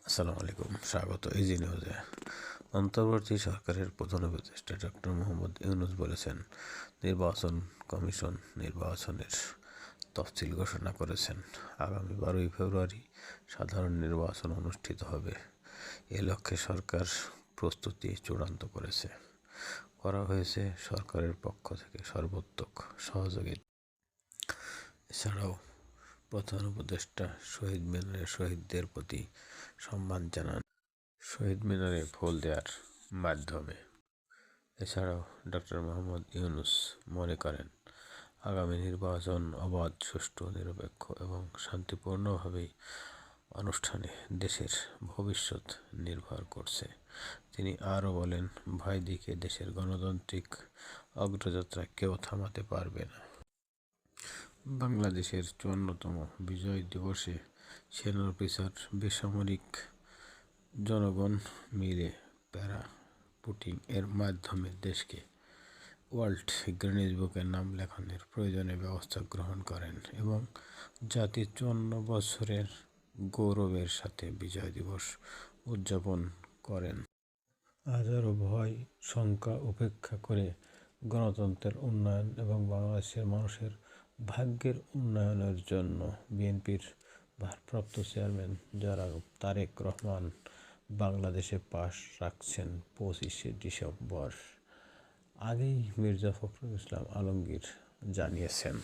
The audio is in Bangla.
আসসালামু আলাইকুম, স্বাগত ইজি নিউজে। অন্তর্বর্তী সরকারের প্রধান উপদেষ্টা ডক্টর মোহাম্মদ ইউনূস বলেছেন, নির্বাচন কমিশন নির্বাচনের তফসিল ঘোষণা করেছেন। আগামী 12ই ফেব্রুয়ারি সাধারণ নির্বাচন অনুষ্ঠিত হবে। এ লক্ষ্যে সরকার প্রস্তুতি চূড়ান্ত করা হয়েছে সরকারের পক্ষ থেকে সর্বোত্তক সহযোগিতা। এছাড়াও প্রধান উপদেষ্টা শহীদ মিনারে শহীদদের প্রতি সম্মান জানান শহীদ মিনারে ফুল দেওয়ার মাধ্যমে। এছাড়াও ডক্টর মোহাম্মদ ইউনূস মনে করেন, আগামী নির্বাচন অবাধ, সুষ্ঠু, নিরপেক্ষ এবং শান্তিপূর্ণভাবেই অনুষ্ঠানে দেশের ভবিষ্যৎ নির্ভর করছে। তিনি আরও বলেন, ভাইদিকে দেশের গণতান্ত্রিক অগ্রযাত্রা কেউ থামাতে পারবে না। বাংলাদেশের 54তম বিজয় দিবসে সেনার অফিসার, বেসামরিক জনগণ মিলে প্যারাশুটিং এর মাধ্যমে দেশকে ওয়ার্ল্ড গিনেস বুকে নাম লেখানোর প্রয়োজনীয় ব্যবস্থা গ্রহণ করেন এবং জাতির 54 বছরের গৌরবের সাথে বিজয় দিবস উদযাপন করেন। হাজারো ভয় শঙ্কা উপেক্ষা করে গণতন্ত্রের উন্নয়ন এবং বাংলাদেশের মানুষের ভাগ্যের উন্নয়নের জন্য বিএনপির ভারপ্রাপ্ত চেয়ারম্যান জনাব তারেক রহমান বাংলাদেশে পাশ রাখছেন 25শে ডিসেম্বর। আগেই মির্জা ফখরুল ইসলাম আলমগীর জানিয়েছেন।